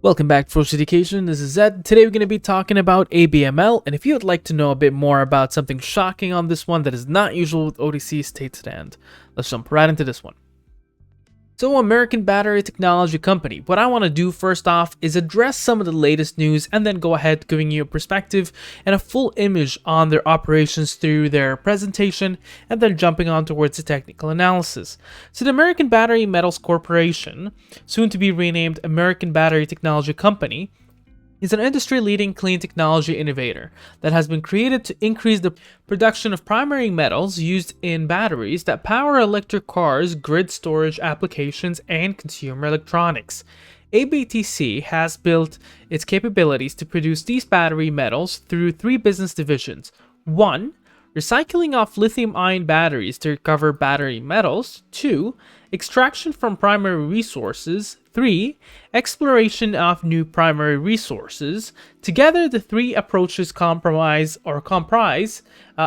Welcome back, Ferocious Education. This is Zed. Today we're going to be talking about ABML, and if you would like to know a bit more about something shocking on this one that is not usual with OTC state stand, let's jump right into this one. So, American Battery Technology Company. What I want to do first off is address some of the latest news and then go ahead giving you a perspective and a full image on their operations through their presentation and then jumping on towards the technical analysis. So the American Battery Metals Corporation, soon to be renamed American Battery Technology Company, is an industry-leading clean technology innovator that has been created to increase the production of primary metals used in batteries that power electric cars, grid storage applications, and consumer electronics. ABTC has built its capabilities to produce these battery metals through three business divisions. 1. Recycling of lithium-ion batteries to recover battery metals. 2. Extraction from primary resources. 3. Exploration of new primary resources. Together, the three approaches comprise a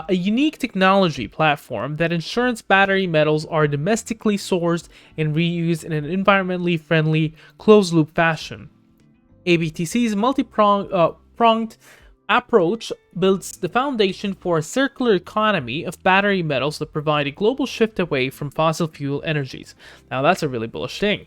unique technology platform that ensures battery metals are domestically sourced and reused in an environmentally friendly, closed-loop fashion. ABTC's multi-pronged approach builds the foundation for a circular economy of battery metals that provide a global shift away from fossil fuel energies. Now that's a really bullish thing.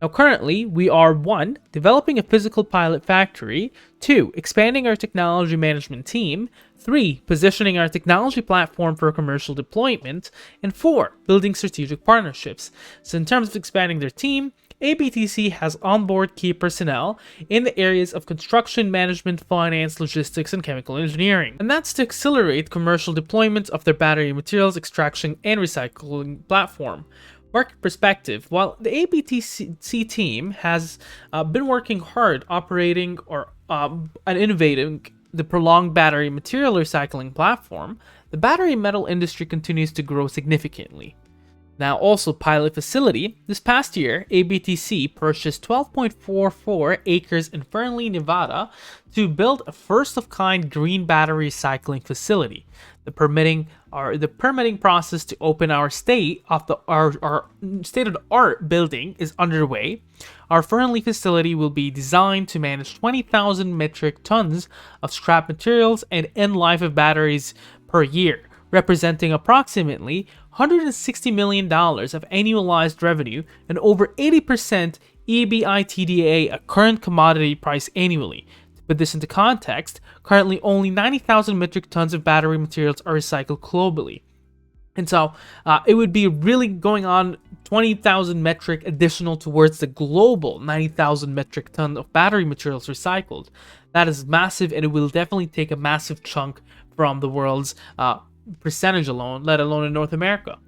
Now currently, we are 1. Developing a physical pilot factory, 2. Expanding our technology management team, 3. Positioning our technology platform for commercial deployment, and 4. Building strategic partnerships. So in terms of expanding their team, ABTC has onboard key personnel in the areas of construction management, finance, logistics, and chemical engineering. And that's to accelerate commercial deployment of their battery materials extraction and recycling platform. Market perspective, while the ABTC team has been working hard operating and innovating the prolonged battery material recycling platform, the battery metal industry continues to grow significantly. Now, also pilot facility. This past year, ABTC purchased 12.44 acres in Ferncliff, Nevada to build a first-of-kind green battery recycling facility. The permitting process to open our state-of-the-art building is underway. Our Ferncliff facility will be designed to manage 20,000 metric tons of scrap materials and end life of batteries per year, representing approximately $160 million of annualized revenue and over 80% EBITDA at current commodity price annually. To put this into context, currently only 90,000 metric tons of battery materials are recycled globally. And so it would be really going on 20,000 metric additional towards the global 90,000 metric ton of battery materials recycled. That is massive, and it will definitely take a massive chunk from the world's percentage alone, let alone in North America.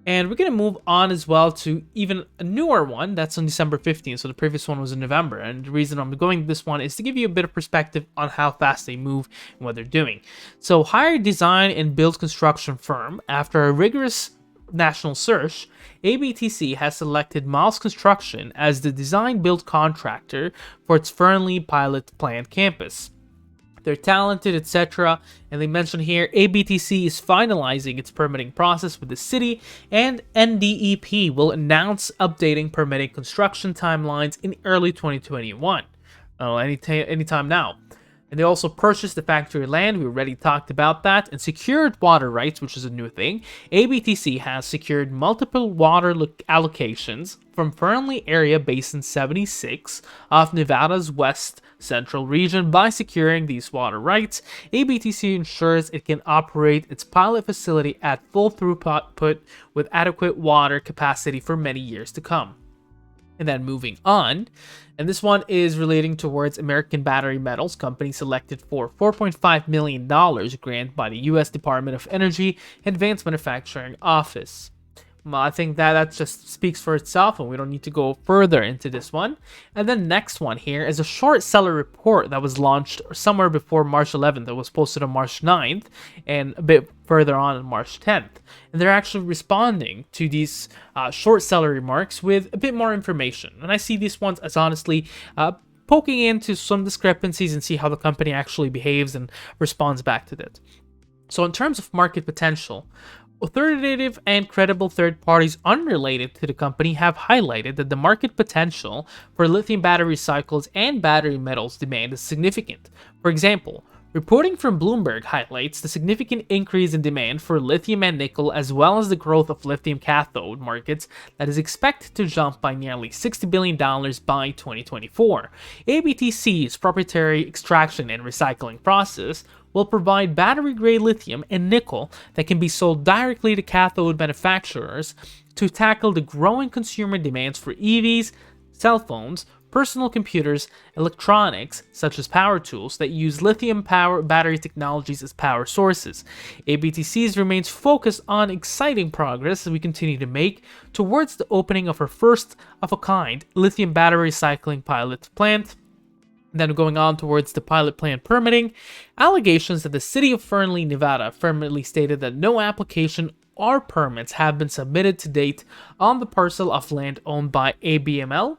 And we're going to move on as well to even a newer one that's on December 15th. So the previous one was in November. And the reason I'm going this one is to give you a bit of perspective on how fast they move and what they're doing. So hire design and build construction firm. After a rigorous national search, ABTC has selected Miles Construction as the design build contractor for its Ferncliff pilot plant campus. They're talented, etc. And they mention here, ABTC is finalizing its permitting process with the city, and NDEP will announce updating permitting construction timelines in early 2021. Anytime now. And they also purchased the factory land. We already talked about that. And secured water rights, which is a new thing. ABTC has secured multiple water allocations from Ferncliff Area Basin 76 of Nevada's West Central region. By securing these water rights, ABTC ensures it can operate its pilot facility at full throughput with adequate water capacity for many years to come. And then moving on, and this one is relating towards American Battery Metals Company selected for $4.5 million grant by the U.S. Department of Energy Advanced Manufacturing Office. I think that just speaks for itself, and we don't need to go further into this one. And then next one here is a short seller report that was launched somewhere before March 11th. It was posted on March 9th and a bit further on March 10th. And they're actually responding to these short seller remarks with a bit more information. And I see these ones as honestly poking into some discrepancies and see how the company actually behaves and responds back to that. So in terms of market potential, Authoritative and credible third parties unrelated to the company have highlighted that the market potential for lithium battery cycles and battery metals demand is significant. For example, reporting from Bloomberg highlights the significant increase in demand for lithium and nickel, as well as the growth of lithium cathode markets that is expected to jump by nearly $60 billion by 2024. ABTC's proprietary extraction and recycling process will provide battery-grade lithium and nickel that can be sold directly to cathode manufacturers to tackle the growing consumer demands for EVs, cell phones, personal computers, electronics such as power tools that use lithium power battery technologies as power sources. ABTCs remains focused on exciting progress as we continue to make towards the opening of our first of a kind lithium battery recycling pilot plant. Then going on towards the pilot plant permitting, allegations that the city of Fernley, Nevada firmly stated that no application or permits have been submitted to date on the parcel of land owned by ABML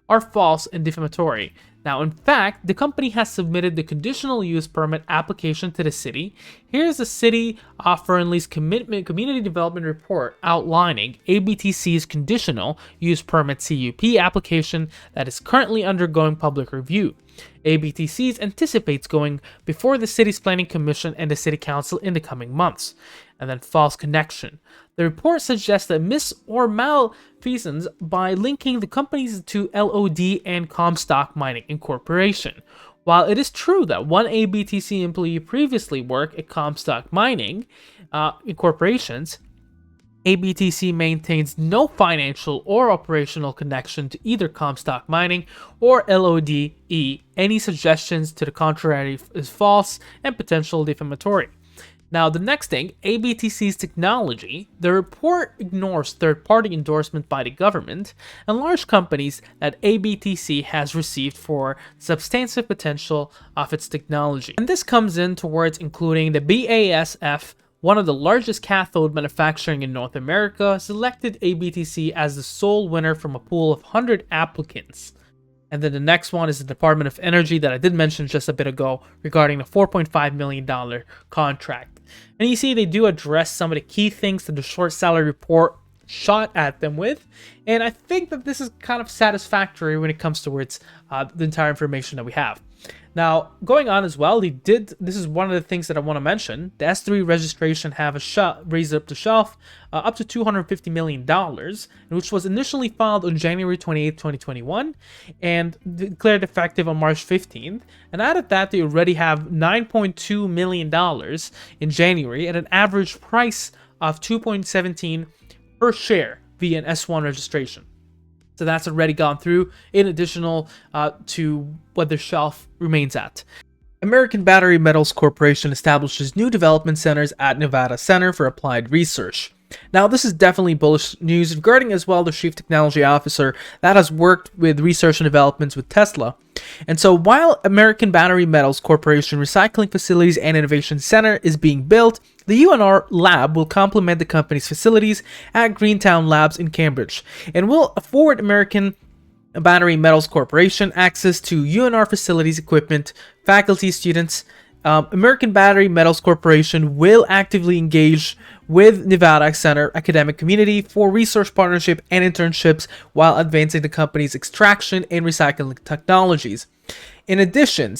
are false and defamatory. Now, in fact, the company has submitted the conditional use permit application to the city. Here's the city of Fernley's community development report outlining ABTC's conditional use permit CUP application that is currently undergoing public review. ABTCs anticipates going before the city's planning commission and the city council in the coming months. And then false connection. The report suggests that mis or malfeasance by linking the companies to LOD and Comstock Mining Incorporation. While it is true that one ABTC employee previously worked at Comstock Mining Incorporations, ABTC maintains no financial or operational connection to either Comstock Mining or LODE. Any suggestions to the contrary is false and potentially defamatory. Now, the next thing, ABTC's technology. The report ignores third-party endorsement by the government and large companies that ABTC has received for substantive potential of its technology. And this comes in towards including the BASF, one of the largest cathode manufacturing in North America, selected ABTC as the sole winner from a pool of 100 applicants. And then the next one is the Department of Energy that I did mention just a bit ago regarding the $4.5 million contract. And you see they do address some of the key things that the short salary report shot at them with. And I think that this is kind of satisfactory when it comes towards the entire information that we have. Now, going on as well, this is one of the things that I want to mention. The S3 registration have raised up the shelf up to $250 million, which was initially filed on January 28, 2021, and declared effective on March 15th. And out of that, they already have $9.2 million in January at an average price of $2.17 per share via an S1 registration. So that's already gone through, in additional to what their shelf remains at. American Battery Metals Corporation establishes new development centers at Nevada Center for Applied Research. Now, this is definitely bullish news regarding as well the Chief Technology Officer that has worked with research and developments with Tesla. And so while American Battery Metals Corporation Recycling Facilities and Innovation Center is being built, the UNR lab will complement the company's facilities at Greentown Labs in Cambridge and will afford American Battery Metals Corporation access to UNR facilities, equipment, faculty, students. American Battery Metals Corporation will actively engage with Nevada Center academic community for research partnership and internships while advancing the company's extraction and recycling technologies. In addition,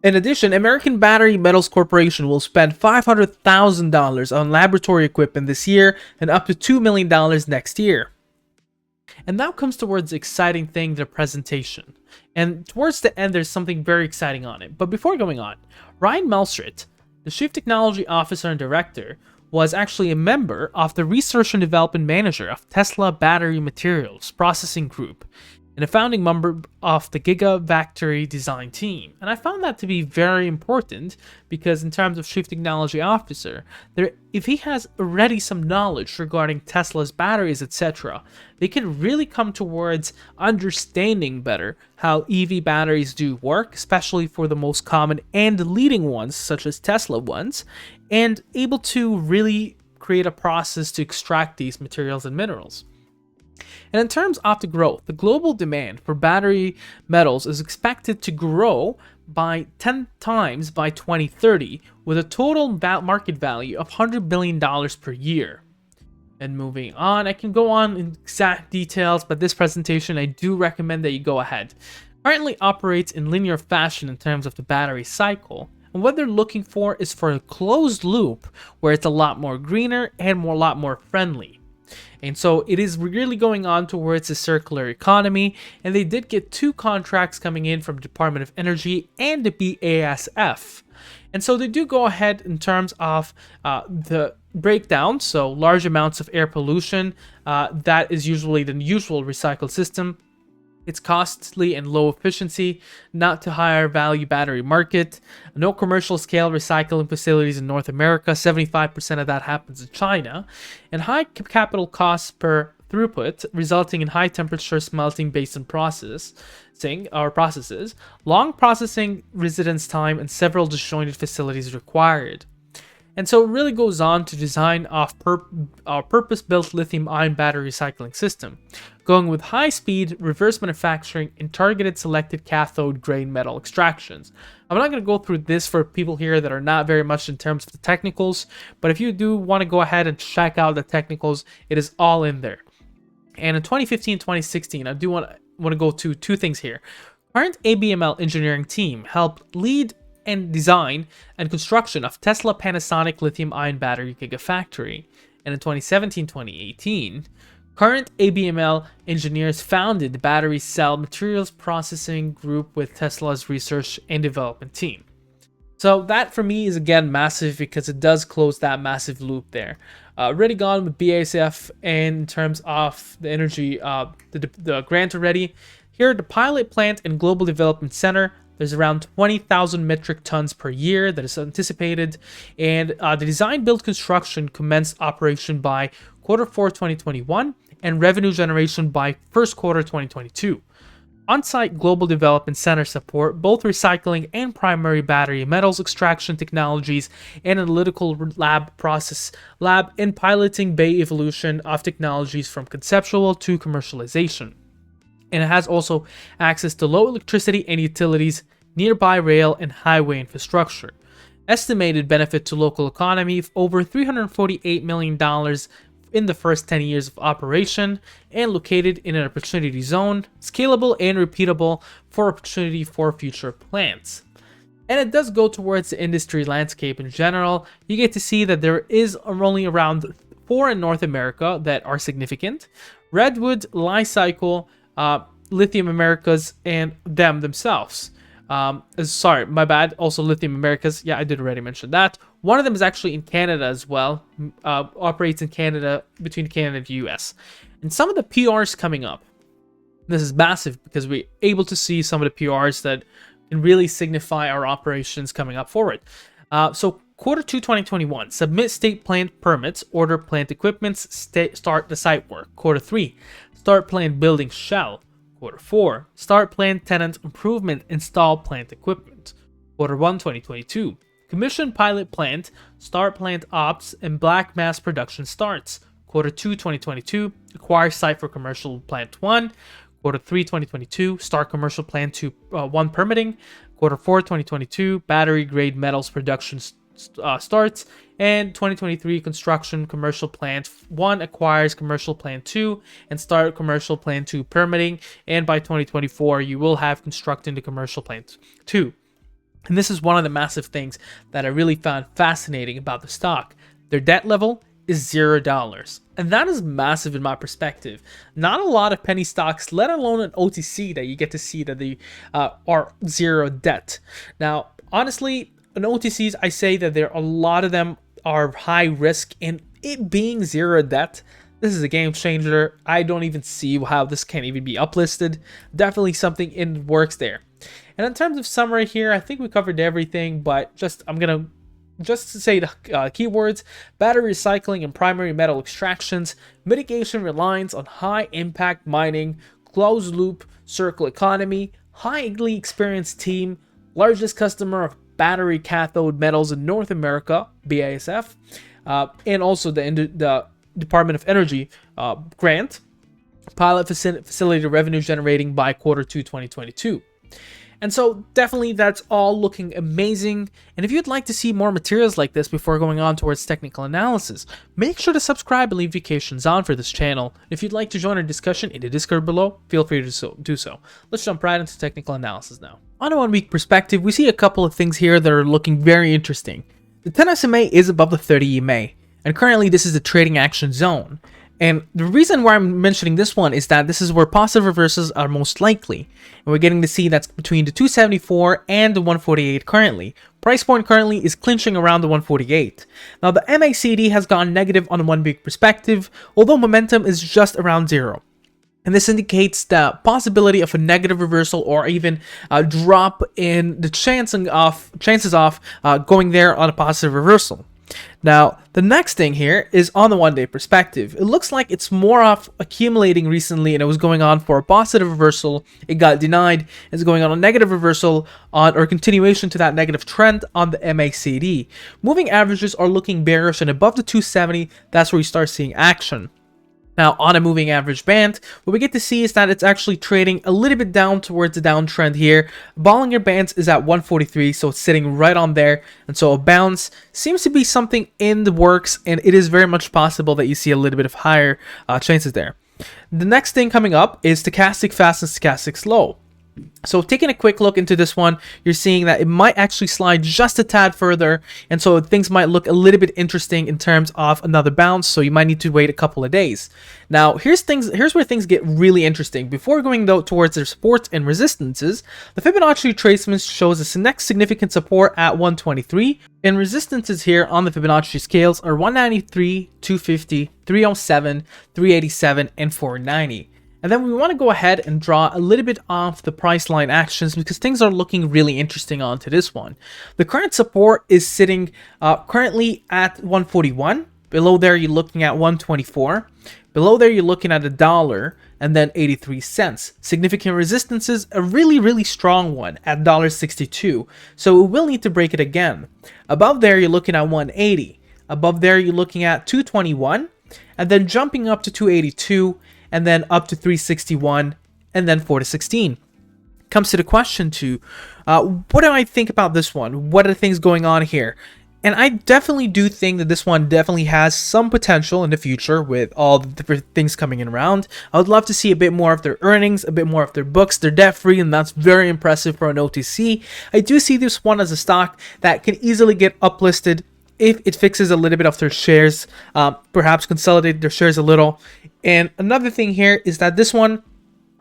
American Battery Metals Corporation will spend $500,000 on laboratory equipment this year and up to $2 million next year. And now comes towards the exciting thing, the presentation. And towards the end, there's something very exciting on it. But before going on, Ryan Melstrit, the Chief Technology Officer and Director, was actually a member of the Research and Development Manager of Tesla Battery Materials Processing Group and a founding member of the Gigafactory design team. And I found that to be very important because in terms of Chief Technology Officer, if he has already some knowledge regarding Tesla's batteries, etc., they can really come towards understanding better how EV batteries do work, especially for the most common and leading ones, such as Tesla ones, and able to really create a process to extract these materials and minerals. And in terms of the growth, the global demand for battery metals is expected to grow by 10 times by 2030, with a total market value of $100 billion per year. And moving on, I can go on in exact details, but this presentation, I do recommend that you go ahead. Currently operates in linear fashion in terms of the battery cycle. And what they're looking for is for a closed loop where it's a lot more greener and a lot more friendly. And so it is really going on towards a circular economy, and they did get 2 contracts coming in from Department of Energy and the BASF. And so they do go ahead in terms of the breakdown, so large amounts of air pollution, that is usually the usual recycled system. It's costly and low efficiency, not to higher value battery market. No commercial scale recycling facilities in North America, 75% of that happens in China. And high capital costs per throughput, resulting in high temperature smelting based on processes, long processing residence time, and several disjointed facilities required. And so it really goes on to design our purpose-built lithium-ion battery recycling system, going with high-speed reverse manufacturing and targeted selected cathode grade metal extractions. I'm not going to go through this for people here that are not very much in terms of the technicals, but if you do want to go ahead and check out the technicals, it is all in there. And in 2015-2016, I do want to go to 2 things here. Current ABML engineering team helped lead and design and construction of Tesla Panasonic lithium-ion battery gigafactory. And in 2017-2018, Currant ABML engineers founded the battery cell materials processing group with Tesla's research and development team. So that for me is again massive because it does close that massive loop there. Already gone with BASF and in terms of the energy, the grant already. Here at the pilot plant and global development center, there's around 20,000 metric tons per year that is anticipated, and the design-build construction commenced operation by Q4 2021 and revenue generation by first quarter 2022. On-site global development center support both recycling and primary battery metals extraction technologies and analytical process lab and piloting bay evolution of technologies from conceptual to commercialization. And it has also access to low electricity and utilities, nearby rail and highway infrastructure. Estimated benefit to local economy of over $348 million in the first 10 years of operation, and located in an opportunity zone, scalable and repeatable for opportunity for future plants. And it does go towards the industry landscape in general. You get to see that there is only around 4 in North America that are significant: Redwood, Li-Cycle, Lithium Americas, and them themselves. Sorry, my bad. Also Lithium Americas. Yeah, I did already mention that. One of them is actually in Canada as well. Operates in Canada, between Canada and the US. And some of the PRs coming up. This is massive because we're able to see some of the PRs that can really signify our operations coming up forward. So Q2 2021, submit state plant permits, order plant equipments, start the site work. Q3, start plant building shell. Q4, start plant tenant improvement, install plant equipment. Q1 2022, commission pilot plant, start plant ops, and black mass production starts. Q2 2022, acquire site for commercial plant 1. Q3 2022, start commercial plant 1 permitting. Q4 2022, battery grade metals production starts, and 2023 construction commercial plant 1 acquires commercial plant 2 and start commercial plant 2 permitting, and by 2024 you will have constructing the commercial plant 2. And this is one of the massive things that I really found fascinating about the stock. Their debt level is $0, and that is massive in my perspective. Not a lot of penny stocks, let alone an OTC, that you get to see that they are zero debt. Now honestly, in OTCs, I say that a lot of them are high risk, and it being zero debt, this is a game changer. I don't even see how this can even be uplisted. Definitely something in the works there. And in terms of summary here, I think we covered everything, but I'm gonna say the keywords: battery recycling and primary metal extractions, mitigation reliance on high impact mining, closed loop circle economy, highly experienced team, largest customer of battery cathode metals in North America, BASF, and also the Department of Energy grant, pilot facility revenue generating by Q2 2022. And so definitely that's all looking amazing. And if you'd like to see more materials like this before going on towards technical analysis, make sure to subscribe and leave notifications on for this channel. If you'd like to join our discussion in the Discord below, feel free to do so. Let's jump right into technical analysis now. On a 1 week perspective, we see a couple of things here that are looking very interesting. The 10 SMA is above the 30 EMA, and currently this is the trading action zone. And the reason why I'm mentioning this one is that this is where positive reversals are most likely. And we're getting to see that's between the 274 and the 148 currently. Price point currently is clinching around the 148. Now the MACD has gone negative on a 1 week perspective, although momentum is just around 0. And this indicates the possibility of a negative reversal or even a drop in the chances of going there on a positive reversal. Now, the next thing here is on the 1 day perspective. It looks like it's more of accumulating recently, and it was going on for a positive reversal. It got denied. It's going on a negative reversal on or continuation to that negative trend on the MACD. Moving averages are looking bearish, and above the 270, that's where we start seeing action. Now, on a moving average band, what we get to see is that it's actually trading a little bit down towards the downtrend here. Bollinger Bands is at 143, so it's sitting right on there. And so a bounce seems to be something in the works, and it is very much possible that you see a little bit of higher chances there. The next thing coming up is stochastic fast and stochastic slow. So taking a quick look into this one, you're seeing that it might actually slide just a tad further, and so things might look a little bit interesting in terms of another bounce, so you might need to wait a couple of days. Now, here's where things get really interesting. Before going though towards their supports and resistances, the Fibonacci retracement shows its next significant support at 123, and resistances here on the Fibonacci scales are 193, 250, 307, 387, and 490. And then we want to go ahead and draw a little bit off the price line actions because things are looking really interesting onto this one. The current support is sitting currently at 141. Below there, you're looking at 124. Below there, you're looking at $1 and then 83 cents. Significant resistances, a really strong one at $1.62. So we will need to break it again. Above there, you're looking at 180. Above there, you're looking at 221. And then jumping up to 282. And then up to 361, and then 4 to 16. Comes to the question to, what do I think about this one? What are things going on here? And I definitely do think that this one definitely has some potential in the future with all the different things coming in around. I would love to see a bit more of their earnings, a bit more of their books. They're debt-free, and that's very impressive for an OTC. I do see this one as a stock that can easily get uplisted if it fixes a little bit of their shares, perhaps consolidate their shares a little. And another thing here is that this one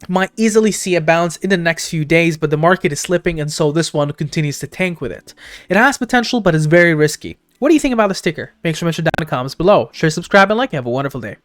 might easily see a bounce in the next few days, but the market is slipping, and so this one continues to tank with it. It has potential, but it's very risky. What do you think about the sticker? Make sure to mention down in the comments below. Share, subscribe, and like. Have a wonderful day.